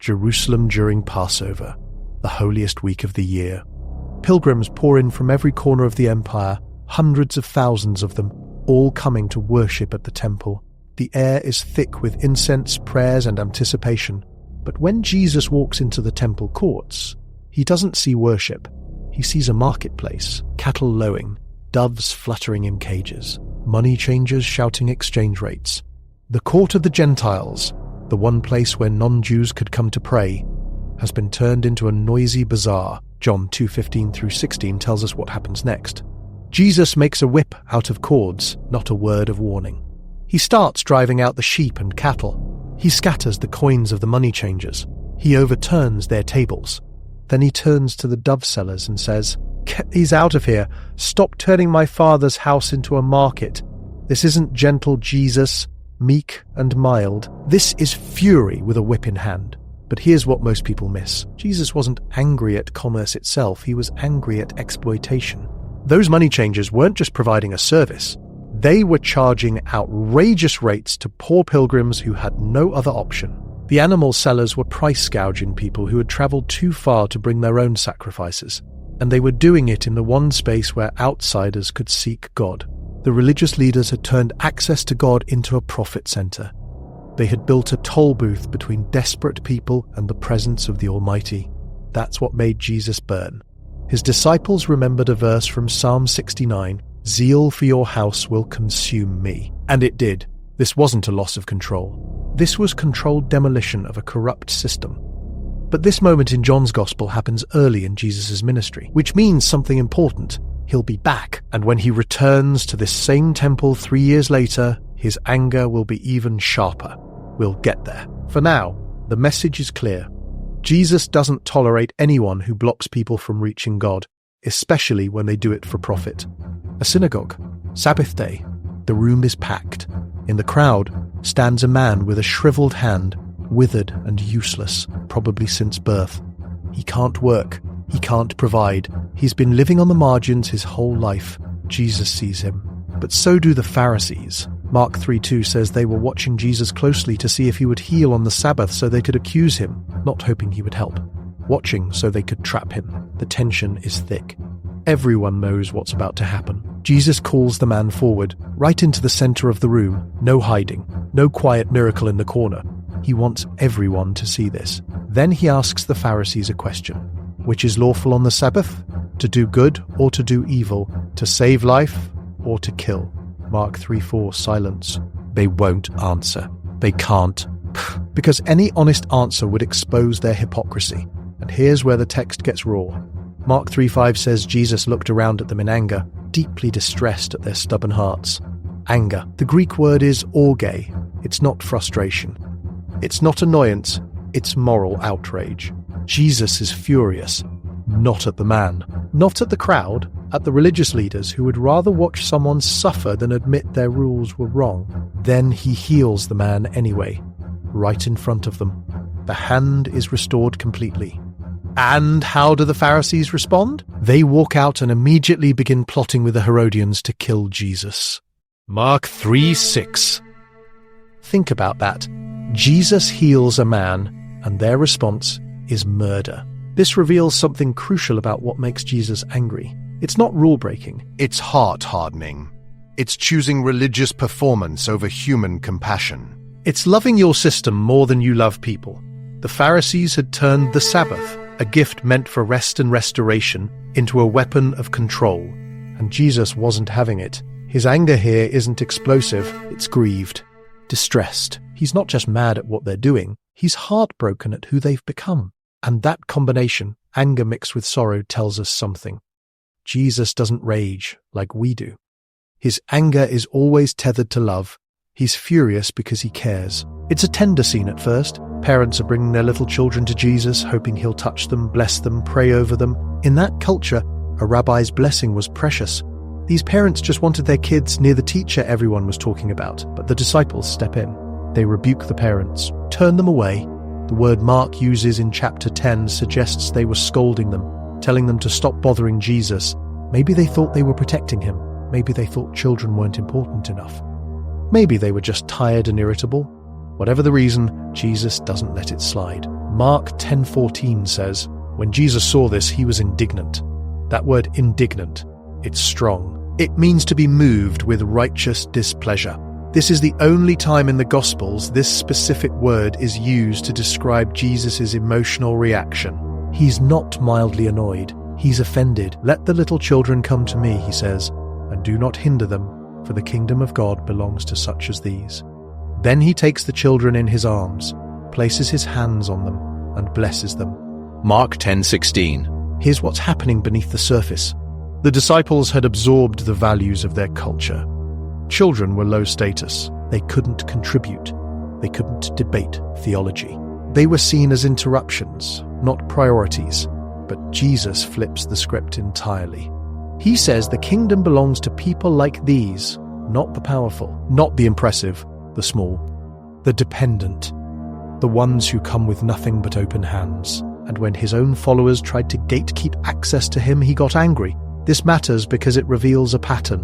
Jerusalem during Passover, the holiest week of the year. Pilgrims pour in from every corner of the empire, hundreds of thousands of them, all coming to worship at the temple. The air is thick with incense, prayers, and anticipation. But when Jesus walks into the temple courts, he doesn't see worship. He sees a marketplace, cattle lowing, doves fluttering in cages, money changers shouting exchange rates. The court of the Gentiles, the one place where non-Jews could come to pray, has been turned into a noisy bazaar. John 2:15-16 tells us what happens next. Jesus makes a whip out of cords, not a word of warning. He starts driving out the sheep and cattle. He scatters the coins of the money changers. He overturns their tables. Then he turns to the dove sellers and says, "Get these out of here. Stop turning my Father's house into a market. This isn't gentle Jesus, meek and mild. This is fury with a whip in hand." But here's what most people miss. Jesus wasn't angry at commerce itself. He was angry at exploitation. Those money changers weren't just providing a service. They were charging outrageous rates to poor pilgrims who had no other option. The animal sellers were price gouging people who had traveled too far to bring their own sacrifices. And they were doing it in the one space where outsiders could seek God. The religious leaders had turned access to God into a profit center. They had built a toll booth between desperate people and the presence of the Almighty. That's what made Jesus burn. His disciples remembered a verse from Psalm 69, "Zeal for your house will consume me." And it did. This wasn't a loss of control. This was controlled demolition of a corrupt system. But this moment in John's Gospel happens early in Jesus' ministry, which means something important. He'll be back, and when he returns to this same temple 3 years later, his anger will be even sharper. We'll get there. For now, the message is clear. Jesus doesn't tolerate anyone who blocks people from reaching God, especially when they do it for profit. A synagogue, Sabbath day, the room is packed. In the crowd stands a man with a shriveled hand, withered and useless, probably since birth. He can't work. He can't provide. He's been living on the margins his whole life. Jesus sees him. But so do the Pharisees. Mark 3:2 says they were watching Jesus closely to see if he would heal on the Sabbath so they could accuse him, not hoping he would help. Watching so they could trap him. The tension is thick. Everyone knows what's about to happen. Jesus calls the man forward, right into the center of the room. No hiding. No quiet miracle in the corner. He wants everyone to see this. Then he asks the Pharisees a question. Which is lawful on the Sabbath? To do good or to do evil? To save life or to kill? Mark 3:4, silence. They won't answer. They can't. Because any honest answer would expose their hypocrisy. And here's where the text gets raw. Mark 3:5 says Jesus looked around at them in anger, deeply distressed at their stubborn hearts. Anger. The Greek word is orge. It's not frustration. It's not annoyance. It's moral outrage. Jesus is furious. Not at the man. Not at the crowd. At the religious leaders who would rather watch someone suffer than admit their rules were wrong. Then he heals the man anyway, right in front of them. The hand is restored completely. And how do the Pharisees respond? They walk out and immediately begin plotting with the Herodians to kill Jesus. Mark 3:6. Think about that. Jesus heals a man, and their response is murder. This reveals something crucial about what makes Jesus angry. It's not rule-breaking. It's heart-hardening. It's choosing religious performance over human compassion. It's loving your system more than you love people. The Pharisees had turned the Sabbath, a gift meant for rest and restoration, into a weapon of control. And Jesus wasn't having it. His anger here isn't explosive, it's grieved, distressed. He's not just mad at what they're doing, he's heartbroken at who they've become. And that combination, anger mixed with sorrow, tells us something. Jesus doesn't rage like we do. His anger is always tethered to love. He's furious because he cares. It's a tender scene at first. Parents are bringing their little children to Jesus, hoping he'll touch them, bless them, pray over them. In that culture, a rabbi's blessing was precious. These parents just wanted their kids near the teacher everyone was talking about, but the disciples step in. They rebuke the parents, turn them away. The word Mark uses in chapter 10 suggests they were scolding them, telling them to stop bothering Jesus. Maybe they thought they were protecting him. Maybe they thought children weren't important enough. Maybe they were just tired and irritable. Whatever the reason, Jesus doesn't let it slide. Mark 10:14 says, "When Jesus saw this, he was indignant." That word indignant, it's strong. It means to be moved with righteous displeasure. This is the only time in the Gospels this specific word is used to describe Jesus' emotional reaction. He's not mildly annoyed. He's offended. "Let the little children come to me," he says, "and do not hinder them, for the kingdom of God belongs to such as these." Then he takes the children in his arms, places his hands on them, and blesses them. Mark 10:16. Here's what's happening beneath the surface. The disciples had absorbed the values of their culture. Children were low status. They couldn't contribute. They couldn't debate theology. They were seen as interruptions, not priorities. But Jesus flips the script entirely. He says the kingdom belongs to people like these, not the powerful, not the impressive, the small, the dependent, the ones who come with nothing but open hands. And when his own followers tried to gatekeep access to him, he got angry. This matters because it reveals a pattern.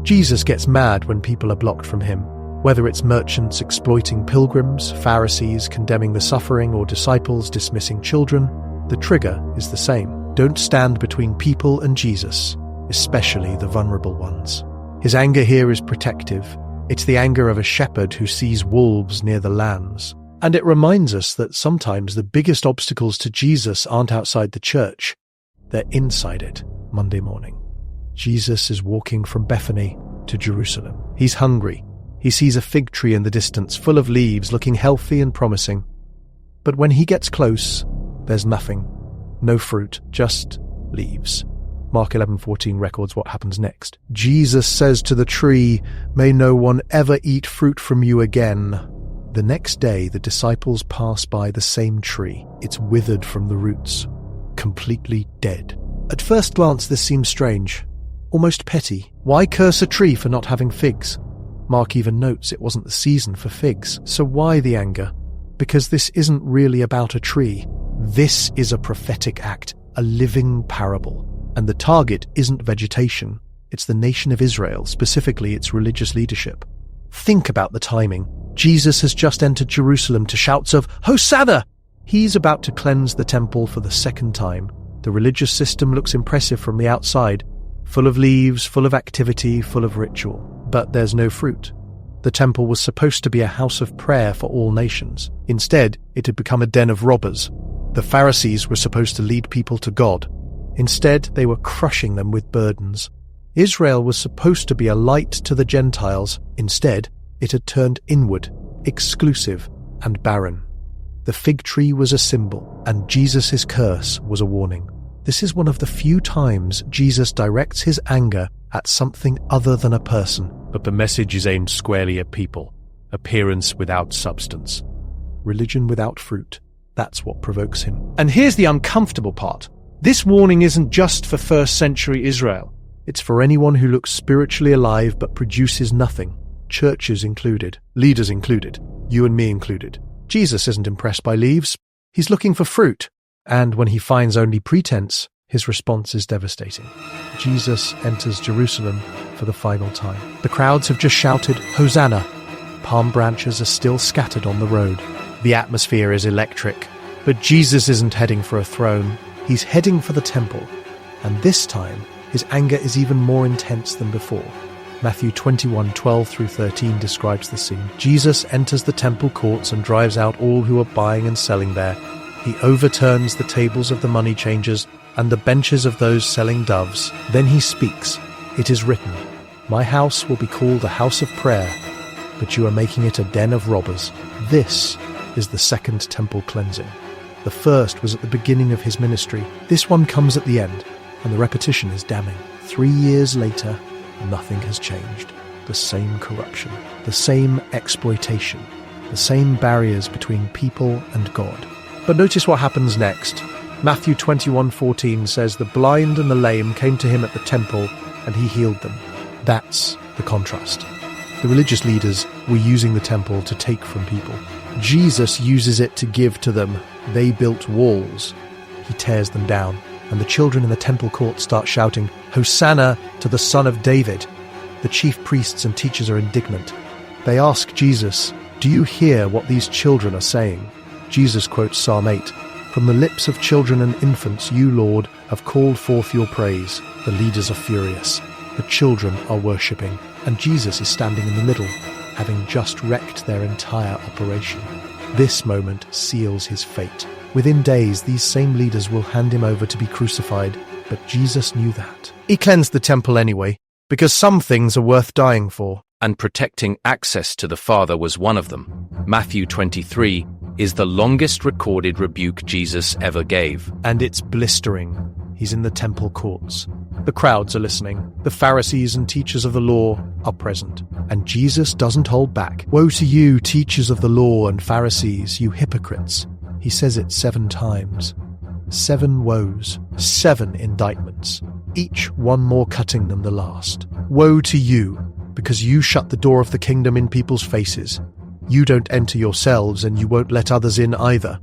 Jesus gets mad when people are blocked from him, whether it's merchants exploiting pilgrims, Pharisees condemning the suffering, or disciples dismissing children. The trigger is the same. Don't stand between people and Jesus, especially the vulnerable ones. His anger here is protective. It's the anger of a shepherd who sees wolves near the lambs. And it reminds us that sometimes the biggest obstacles to Jesus aren't outside the church. They're inside it. Monday morning, Jesus is walking from Bethany to Jerusalem. He's hungry. He sees a fig tree in the distance, full of leaves, looking healthy and promising. But when he gets close, there's nothing. No fruit, just leaves. Mark 11:14 records what happens next. Jesus says to the tree, "May no one ever eat fruit from you again." The next day, the disciples pass by the same tree. It's withered from the roots, completely dead. At first glance, this seems strange, almost petty. Why curse a tree for not having figs? Mark even notes it wasn't the season for figs. So why the anger? Because this isn't really about a tree. This is a prophetic act, a living parable. And the target isn't vegetation. It's the nation of Israel, specifically its religious leadership. Think about the timing. Jesus has just entered Jerusalem to shouts of, "Hosanna!" He's about to cleanse the temple for the second time. The religious system looks impressive from the outside, full of leaves, full of activity, full of ritual. But there's no fruit. The temple was supposed to be a house of prayer for all nations. Instead, it had become a den of robbers. The Pharisees were supposed to lead people to God. Instead, they were crushing them with burdens. Israel was supposed to be a light to the Gentiles. Instead, it had turned inward, exclusive, and barren. The fig tree was a symbol, and Jesus' curse was a warning. This is one of the few times Jesus directs his anger at something other than a person. But the message is aimed squarely at people. Appearance without substance. Religion without fruit. That's what provokes him. And here's the uncomfortable part. This warning isn't just for first century Israel. It's for anyone who looks spiritually alive but produces nothing. Churches included, leaders included, you and me included. Jesus isn't impressed by leaves. He's looking for fruit. And when he finds only pretense, his response is devastating. Jesus enters Jerusalem for the final time. The crowds have just shouted, "Hosanna!" Palm branches are still scattered on the road. The atmosphere is electric. But Jesus isn't heading for a throne. He's heading for the temple. And this time, his anger is even more intense than before. Matthew 21:12-13 describes the scene. Jesus enters the temple courts and drives out all who are buying and selling there. He overturns the tables of the money changers and the benches of those selling doves. Then he speaks. It is written, "My house will be called a house of prayer, but you are making it a den of robbers." This is the second temple cleansing. The first was at the beginning of his ministry. This one comes at the end, and the repetition is damning. 3 years later, nothing has changed. The same corruption, the same exploitation, the same barriers between people and God. But notice what happens next. Matthew 21:14 says, "The blind and the lame came to him at the temple, and he healed them." That's the contrast. The religious leaders were using the temple to take from people. Jesus uses it to give to them. They built walls. He tears them down. And the children in the temple court start shouting, "Hosanna to the Son of David." The chief priests and teachers are indignant. They ask Jesus, "Do you hear what these children are saying?" Jesus quotes Psalm 8, "From the lips of children and infants you, Lord, have called forth your praise. The leaders are furious. The children are worshipping." And Jesus is standing in the middle, having just wrecked their entire operation. This moment seals his fate. Within days, these same leaders will hand him over to be crucified, but Jesus knew that. He cleansed the temple anyway, because some things are worth dying for. And protecting access to the Father was one of them. Matthew 23 is the longest recorded rebuke Jesus ever gave. And it's blistering. He's in the temple courts. The crowds are listening. The Pharisees and teachers of the law are present. And Jesus doesn't hold back. "Woe to you, teachers of the law and Pharisees, you hypocrites." He says it 7 times. 7 woes, 7 indictments, each one more cutting than the last. "Woe to you, because you shut the door of the kingdom in people's faces. You don't enter yourselves, and you won't let others in either."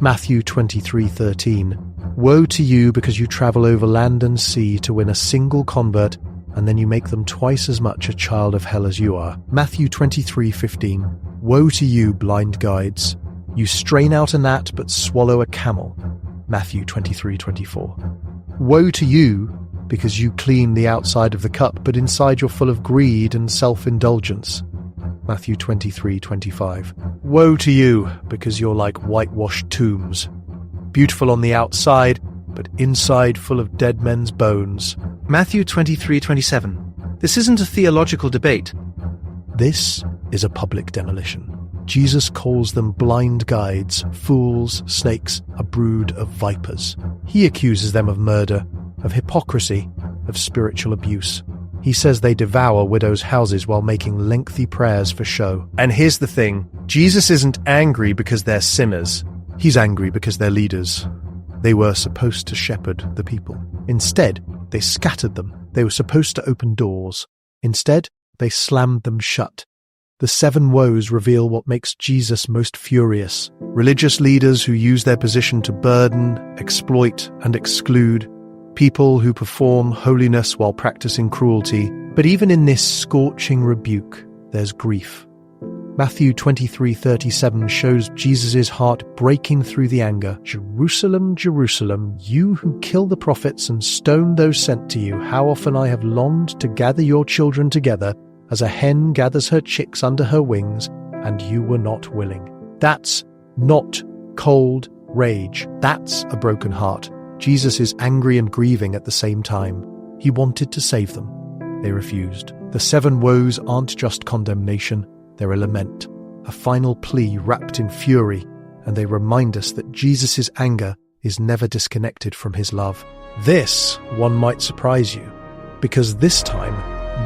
Matthew 23:13. "Woe to you, because you travel over land and sea to win a single convert, and then you make them twice as much a child of hell as you are." Matthew 23:15. "Woe to you, blind guides. You strain out a gnat but swallow a camel." Matthew 23:24. "Woe to you, because you clean the outside of the cup, but inside you're full of greed and self-indulgence." Matthew 23:25. "Woe to you, because you're like whitewashed tombs, beautiful on the outside, but inside full of dead men's bones." Matthew 23:27. This isn't a theological debate. This is a public demolition. Jesus calls them blind guides, fools, snakes, a brood of vipers. He accuses them of murder, of hypocrisy, of spiritual abuse. He says they devour widows' houses while making lengthy prayers for show. And here's the thing, Jesus isn't angry because they're sinners. He's angry because they're leaders. They were supposed to shepherd the people. Instead, they scattered them. They were supposed to open doors. Instead, they slammed them shut. The 7 woes reveal what makes Jesus most furious. Religious leaders who use their position to burden, exploit, and exclude. People who perform holiness while practicing cruelty. But even in this scorching rebuke, there's grief. Matthew 23:37 shows Jesus' heart breaking through the anger. "Jerusalem, Jerusalem, you who kill the prophets and stone those sent to you, how often I have longed to gather your children together, as a hen gathers her chicks under her wings, and you were not willing." That's not cold rage. That's a broken heart. Jesus is angry and grieving at the same time. He wanted to save them. They refused. The 7 woes aren't just condemnation. They're a lament, a final plea wrapped in fury, and they remind us that Jesus' anger is never disconnected from his love. This one might surprise you, because this time,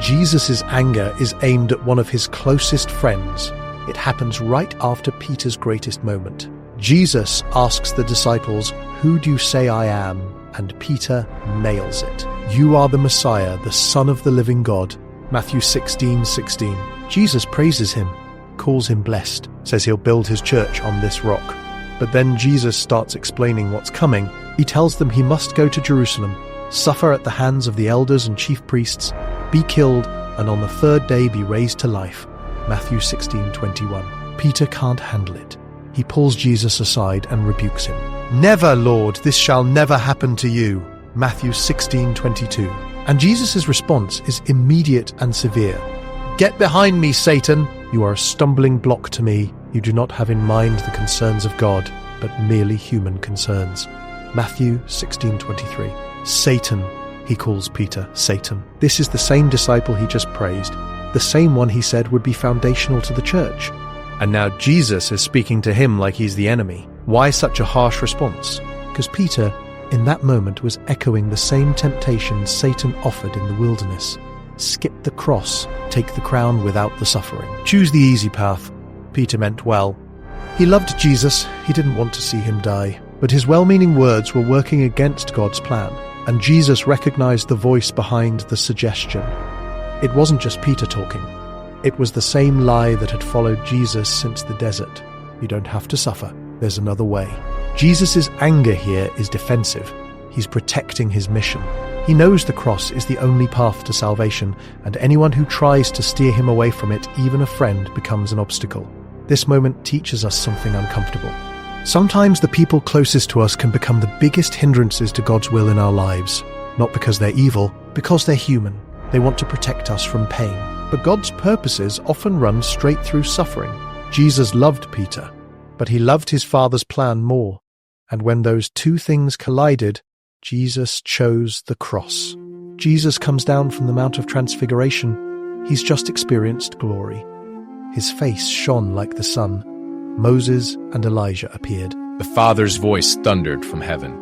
Jesus' anger is aimed at one of his closest friends. It happens right after Peter's greatest moment. Jesus asks the disciples, "Who do you say I am?" And Peter nails it. "You are the Messiah, the Son of the living God." Matthew 16:16. Jesus praises him, calls him blessed, says he'll build his church on this rock. But then Jesus starts explaining what's coming. He tells them he must go to Jerusalem, suffer at the hands of the elders and chief priests, be killed, and on the 3rd day be raised to life. Matthew 16:21. Peter can't handle it. He pulls Jesus aside and rebukes him. "Never, Lord, this shall never happen to you." Matthew 16:22. And Jesus' response is immediate and severe. "Get behind me, Satan! You are a stumbling block to me. You do not have in mind the concerns of God, but merely human concerns." Matthew 16:23. "Satan," he calls Peter, Satan. This is the same disciple he just praised, the same one he said would be foundational to the church. And now Jesus is speaking to him like he's the enemy. Why such a harsh response? Because Peter, in that moment, was echoing the same temptation Satan offered in the wilderness. Skip the cross, take the crown without the suffering. Choose the easy path. Peter meant well. He loved Jesus, he didn't want to see him die. But his well-meaning words were working against God's plan, and Jesus recognized the voice behind the suggestion. It wasn't just Peter talking. It was the same lie that had followed Jesus since the desert. You don't have to suffer. There's another way. Jesus' anger here is defensive. He's protecting his mission. He knows the cross is the only path to salvation, and anyone who tries to steer him away from it, even a friend, becomes an obstacle. This moment teaches us something uncomfortable. Sometimes the people closest to us can become the biggest hindrances to God's will in our lives. Not because they're evil, because they're human. They want to protect us from pain. But God's purposes often run straight through suffering. Jesus loved Peter, but he loved his Father's plan more. And when those two things collided, Jesus chose the cross. Jesus comes down from the Mount of Transfiguration. He's just experienced glory. His face shone like the sun. Moses and Elijah appeared. The Father's voice thundered from heaven,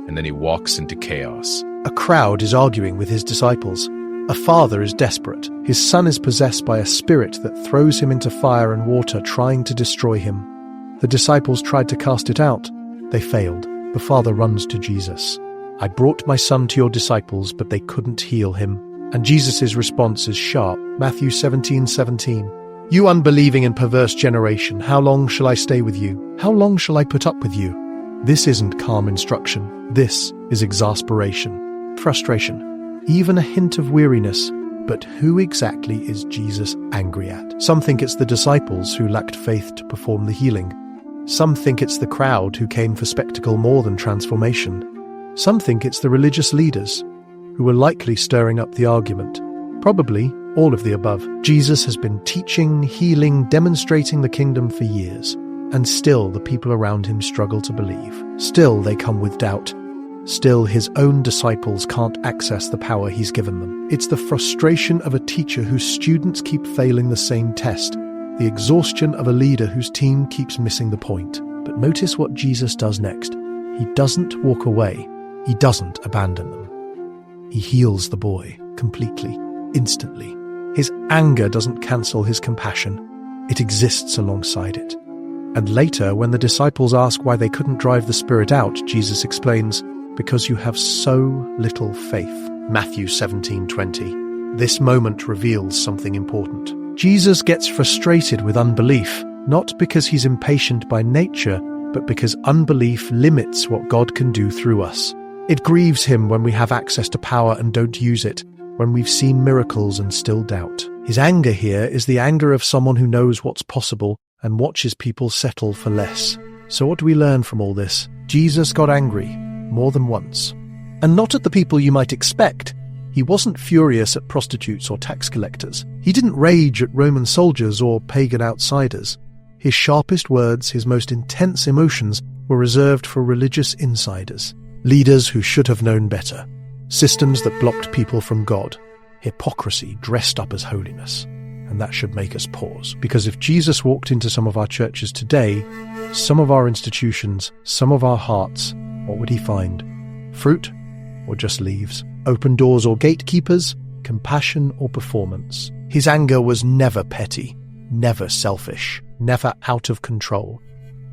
and then he walks into chaos. A crowd is arguing with his disciples. A father is desperate. His son is possessed by a spirit that throws him into fire and water, trying to destroy him. The disciples tried to cast it out. They failed. The father runs to Jesus. I brought my son to your disciples, but they couldn't heal him. And Jesus' response is sharp. Matthew 17:17. You unbelieving and perverse generation, how long shall I stay with you? How long shall I put up with you? This isn't calm instruction. This is exasperation, frustration, even a hint of weariness. But who exactly is Jesus angry at? Some think it's the disciples who lacked faith to perform the healing. Some think it's the crowd who came for spectacle more than transformation. Some think it's the religious leaders who were likely stirring up the argument. Probably all of the above. Jesus has been teaching, healing, demonstrating the kingdom for years, and still the people around him struggle to believe. Still they come with doubt. Still his own disciples can't access the power he's given them. It's the frustration of a teacher whose students keep failing the same test, the exhaustion of a leader whose team keeps missing the point. But notice what Jesus does next. He doesn't walk away. He doesn't abandon them. He heals the boy completely, instantly. His anger doesn't cancel his compassion. It exists alongside it. And later, when the disciples ask why they couldn't drive the spirit out, Jesus explains, because you have so little faith. Matthew 17:20. This moment reveals something important. Jesus gets frustrated with unbelief, not because he's impatient by nature, but because unbelief limits what God can do through us. It grieves him when we have access to power and don't use it, when we've seen miracles and still doubt. His anger here is the anger of someone who knows what's possible and watches people settle for less. So what do we learn from all this? Jesus got angry more than once. And not at the people you might expect. He wasn't furious at prostitutes or tax collectors. He didn't rage at Roman soldiers or pagan outsiders. His sharpest words, his most intense emotions, were reserved for religious insiders, leaders who should have known better, systems that blocked people from God, hypocrisy dressed up as holiness. And that should make us pause, because if Jesus walked into some of our churches today, some of our institutions, some of our hearts, what would he find? Fruit or just leaves? Open doors or gatekeepers? Compassion or performance? His anger was never petty, never selfish, never out of control.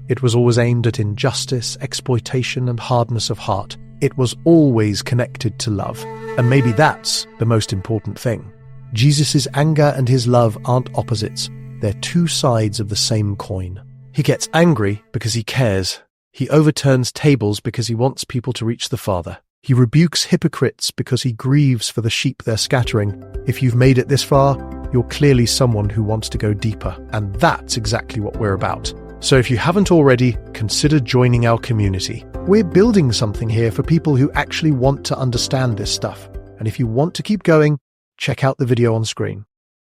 It was always aimed at injustice, exploitation, and hardness of heart. It was always connected to love. And maybe that's the most important thing. Jesus' anger and his love aren't opposites. They're two sides of the same coin. He gets angry because he cares. He overturns tables because he wants people to reach the Father. He rebukes hypocrites because he grieves for the sheep they're scattering. If you've made it this far, you're clearly someone who wants to go deeper. And that's exactly what we're about. So if you haven't already, consider joining our community. We're building something here for people who actually want to understand this stuff. And if you want to keep going, check out the video on screen.